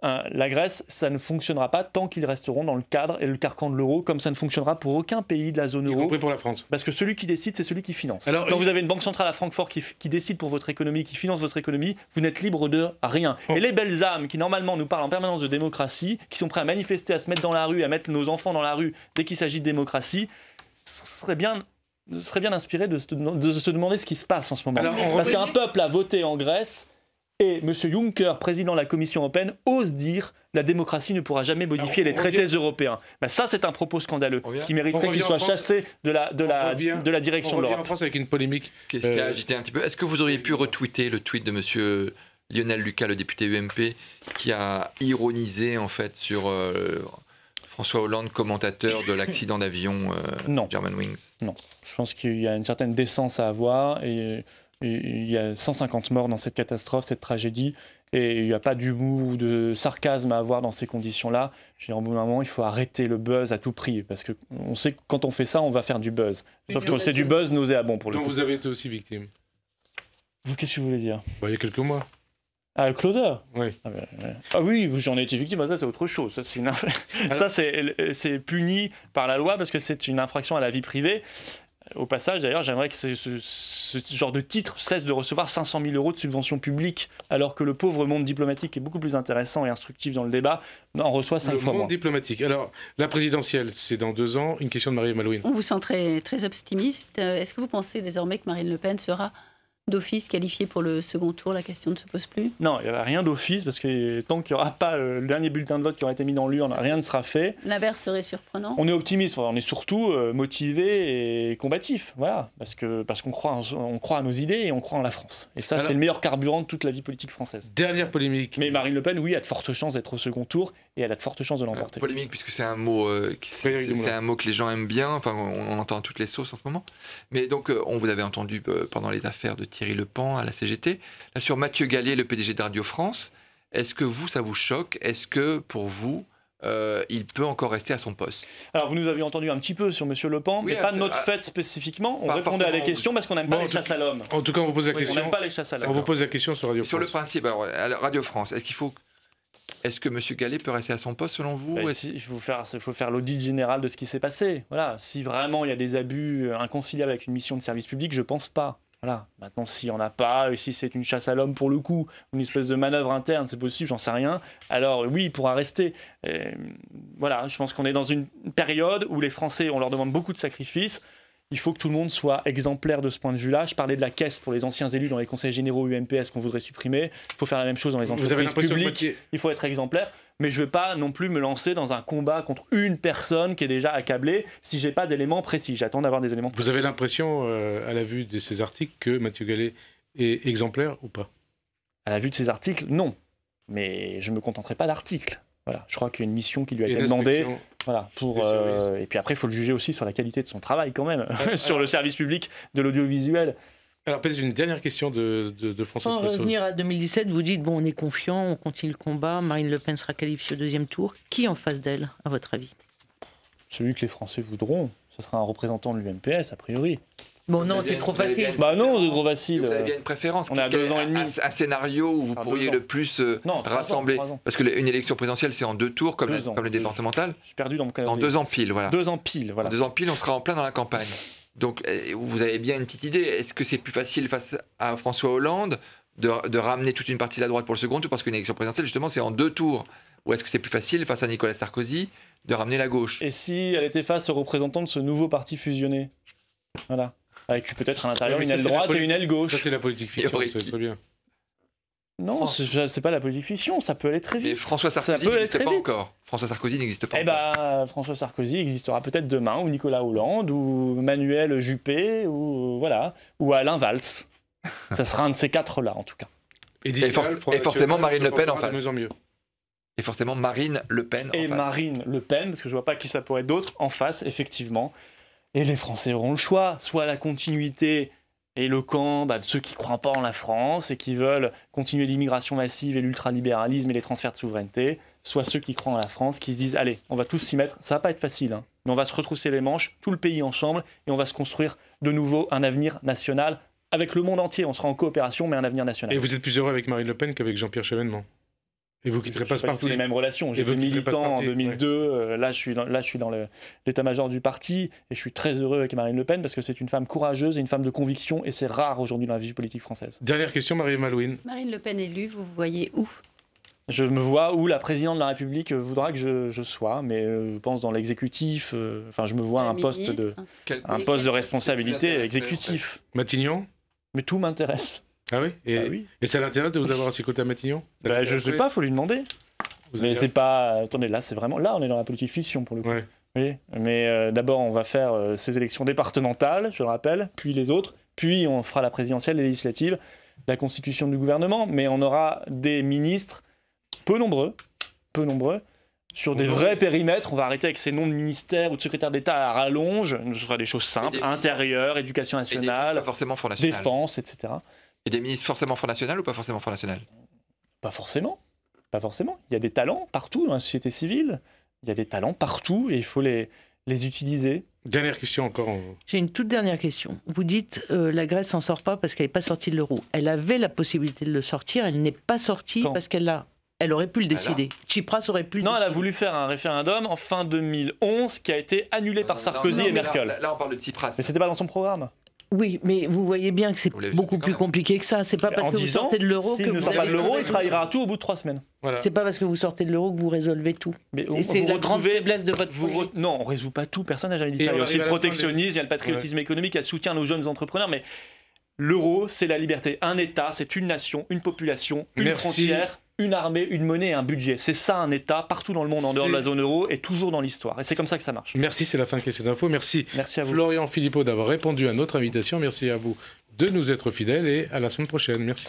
La Grèce, ça ne fonctionnera pas tant qu'ils resteront dans le cadre et le carcan de l'euro, comme ça ne fonctionnera pour aucun pays de la zone euro. Y compris pour la France. Parce que celui qui décide, c'est celui qui finance. Alors, quand vous avez une banque centrale à Francfort qui décide pour votre économie, qui finance votre économie, vous n'êtes libre de rien. Et les belles âmes qui normalement nous parlent en permanence de démocratie, qui sont prêts à manifester, à se mettre dans la rue, à mettre nos enfants dans la rue dès qu'il s'agit de démocratie, serait bien inspiré de se demander ce qui se passe en ce moment. Parce qu'un peuple a voté en Grèce. Et M. Juncker, président de la Commission européenne, ose dire la démocratie ne pourra jamais modifier les traités européens. Ben ça, c'est un propos scandaleux qui mériterait qu'il soit chassé de la direction de l'Europe. On revient en France avec une polémique. Ce qui a agité un petit peu. Est-ce que vous auriez pu retweeter le tweet de M. Lionel Lucas, le député UMP, qui a ironisé en fait sur François Hollande, commentateur de l'accident d'avion Germanwings? Non. Je pense qu'il y a une certaine décence à avoir et il y a 150 morts dans cette catastrophe, cette tragédie, et il n'y a pas d'humour ou de sarcasme à avoir dans ces conditions-là. Je veux dire, au bout d'un moment, il faut arrêter le buzz à tout prix, parce qu'on sait que quand on fait ça, on va faire du buzz. Sauf que c'est du buzz nauséabond pour le coup. Vous avez été aussi victime. Vous, qu'est-ce que vous voulez dire? Il y a quelques mois. Ah, le closer? Oui. Ah oui, j'en ai été victime, ça c'est autre chose. Ça, c'est puni par la loi parce que c'est une infraction à la vie privée. Au passage, d'ailleurs, j'aimerais que ce genre de titre cesse de recevoir 500 000 € de subventions publiques, alors que le pauvre monde diplomatique, qui est beaucoup plus intéressant et instructif dans le débat, en reçoit 5 fois moins. Le monde diplomatique. Alors, la présidentielle, c'est dans 2 ans. Une question de Marie Malouine. On vous sent très, très optimiste. Est-ce que vous pensez désormais que Marine Le Pen sera d'office qualifiée pour le second tour? La question ne se pose plus? Non, il n'y a rien d'office, parce que tant qu'il n'y aura pas le dernier bulletin de vote qui aura été mis dans l'urne, rien ne sera fait. L'inverse serait surprenant? On est optimiste, on est surtout motivé et combatif, voilà, parce qu'on croit à nos idées et on croit en la France. Et ça, c'est le meilleur carburant de toute la vie politique française. Dernière polémique. Mais Marine Le Pen, oui, a de fortes chances d'être au second tour et elle a de fortes chances de l'emporter. Polémique, puisque c'est un mot, c'est un mot que les gens aiment bien, enfin, on entend toutes les sauces en ce moment. Mais donc, on vous avait entendu pendant les affaires de Thierry Lepan à la CGT. Là, sur Mathieu Gallet, le PDG de Radio France, est-ce que ça vous choque? Est-ce que, pour vous, il peut encore rester à son poste? Alors, vous nous avez entendu un petit peu sur M. Lepan, mais pas de notre fait spécifiquement. On répondait à des questions parce qu'on n'aime pas les chasses à l'homme. En tout cas, on vous pose la question. On n'aime pas les chasses à l'homme. On vous pose la question sur Radio France. Sur le principe, alors, Radio France, est-ce que M. Gallet peut rester à son poste selon vous? Il faut faire l'audit général de ce qui s'est passé. Voilà. Si vraiment il y a des abus inconciliables avec une mission de service public, je ne pense pas. Voilà. Maintenant, s'il n'y en a pas, et si c'est une chasse à l'homme pour le coup, une espèce de manœuvre interne, c'est possible, j'en sais rien, alors oui, il pourra rester. Voilà, je pense qu'on est dans une période où les Français, on leur demande beaucoup de sacrifices. Il faut que tout le monde soit exemplaire de ce point de vue-là. Je parlais de la caisse pour les anciens élus dans les conseils généraux UMPS qu'on voudrait supprimer. Il faut faire la même chose dans les entreprises publiques. Il faut être exemplaire. Mais je ne vais pas non plus me lancer dans un combat contre une personne qui est déjà accablée si je n'ai pas d'éléments précis. J'attends d'avoir des éléments précis. Vous avez l'impression, à la vue de ces articles, que Mathieu Gallet est exemplaire ou pas? À la vue de ces articles, non. Mais je ne me contenterai pas d'articles. Voilà. Je crois qu'il y a une mission qui lui a été demandée. Voilà, et puis après, il faut le juger aussi sur la qualité de son travail quand même, sur le service public de l'audiovisuel. Alors peut-être une dernière question de François Soissons. Pour revenir à 2017, vous dites, bon, on est confiant, on continue le combat, Marine Le Pen sera qualifiée au deuxième tour. Qui en face d'elle, à votre avis? Celui que les Français voudront. Ce sera un représentant de l'UMPS, a priori. Bon, non, c'est trop facile. Bah non, c'est trop facile. Vous avez bien une préférence. On a 2 ans et demi. Un scénario où vous pourriez le plus rassembler. 3 ans. Parce qu'une élection présidentielle, c'est en 2 tours, comme les départementales. Je suis perdu dans mon calendrier. Dans 2 ans pile, voilà. 2 ans pile, voilà. 2 ans pile, on sera en plein dans la campagne. Donc, vous avez bien une petite idée. Est-ce que c'est plus facile face à François Hollande de ramener toute une partie de la droite pour le second tour? Parce qu'une élection présidentielle, justement, c'est en 2 tours. Ou est-ce que c'est plus facile face à Nicolas Sarkozy de ramener la gauche? Et si elle était face aux représentants de ce nouveau parti fusionné? Voilà. Avec peut-être à l'intérieur une aile droite et une aile gauche. Ça, c'est la politique fiction, c'est très bien. Non, c'est pas la politique fiction, ça peut aller très vite. Mais François Sarkozy n'existe pas encore. François Sarkozy n'existe pas encore. François Sarkozy existera peut-être demain, ou Nicolas Hollande, ou Manuel Juppé, ou voilà, ou Alain Valls. Ça sera un de ces 4-là, en tout cas. Et forcément Marine Le Pen en face. Et forcément Marine Le Pen en face. Et Marine Le Pen, parce que je vois pas qui ça pourrait être d'autre, en face, effectivement. Et les Français auront le choix, soit la continuité et le camp de ceux qui ne croient pas en la France et qui veulent continuer l'immigration massive et l'ultralibéralisme et les transferts de souveraineté, soit ceux qui croient en la France, qui se disent « Allez, on va tous s'y mettre, ça va pas être facile, hein, mais on va se retrousser les manches, tout le pays ensemble, et on va se construire de nouveau un avenir national avec le monde entier. On sera en coopération, mais un avenir national. » Et vous êtes plus heureux avec Marine Le Pen qu'avec Jean-Pierre Chevènement? Et vous quitterez pas ce parti? Pas les mêmes relations. J'étais militant en 2002. Là, je suis dans l'état-major du parti et je suis très heureux avec Marine Le Pen parce que c'est une femme courageuse et une femme de conviction et c'est rare aujourd'hui dans la vie politique française. Dernière question, Marie Malouine. Marine Le Pen élue, vous vous voyez où? Je me vois où la présidente de la République voudra que je sois, mais je pense dans l'exécutif. Je me vois un poste de responsabilité exécutif. Matignon? Mais tout m'intéresse. Ah oui, et ça l'intéresse de vous avoir à ses côtés à Matignon? Je ne sais pas, il faut lui demander. Mais c'est pas... Attendez, là, c'est vraiment... Là, on est dans la politique fiction, pour le coup. Ouais. Oui, mais d'abord, on va faire ces élections départementales, je le rappelle, puis les autres, puis on fera la présidentielle, les législatives, la constitution du gouvernement, mais on aura des ministres peu nombreux, sur des vrais périmètres. On va arrêter avec ces noms de ministères ou de secrétaires d'État à rallonge. Ce sera des choses simples, intérieur, éducation nationale, défense, etc. Et des ministres forcément Front National ou pas forcément Front National? Pas forcément. Il y a des talents partout dans la société civile. Il y a des talents partout et il faut les utiliser. Dernière question encore. J'ai une toute dernière question. Vous dites la Grèce s'en sort pas parce qu'elle n'est pas sortie de l'euro. Elle avait la possibilité de le sortir, elle n'est pas sortie parce qu'elle aurait pu le décider. Tsipras aurait pu le décider. Non, elle a voulu faire un référendum en fin 2011 qui a été annulé par Sarkozy et Merkel. Là, on parle de Tsipras. Mais c'était pas dans son programme. Oui, mais vous voyez bien que c'est beaucoup plus compliqué que ça. C'est pas parce que vous sortez de l'euro que vous... S'il ne sort pas de l'euro, il trahira tout au bout de 3 semaines. Voilà. C'est pas parce que vous sortez de l'euro que vous résolvez tout. C'est la grande faiblesse de votre projet. Non, on résout pas tout, personne n'a jamais dit ça. Il y a aussi le protectionnisme, il y a le patriotisme économique, il y a le soutien à nos jeunes entrepreneurs, mais l'euro, c'est la liberté. Un État, c'est une nation, une population, une frontière, une armée, une monnaie et un budget. C'est ça un État, partout dans le monde, en dehors de la zone euro, et toujours dans l'histoire. Et c'est comme ça que ça marche. Merci, c'est la fin de Question d'Info. Merci à vous. Florian Philippot d'avoir répondu à notre invitation. Merci à vous de nous être fidèles et à la semaine prochaine. Merci.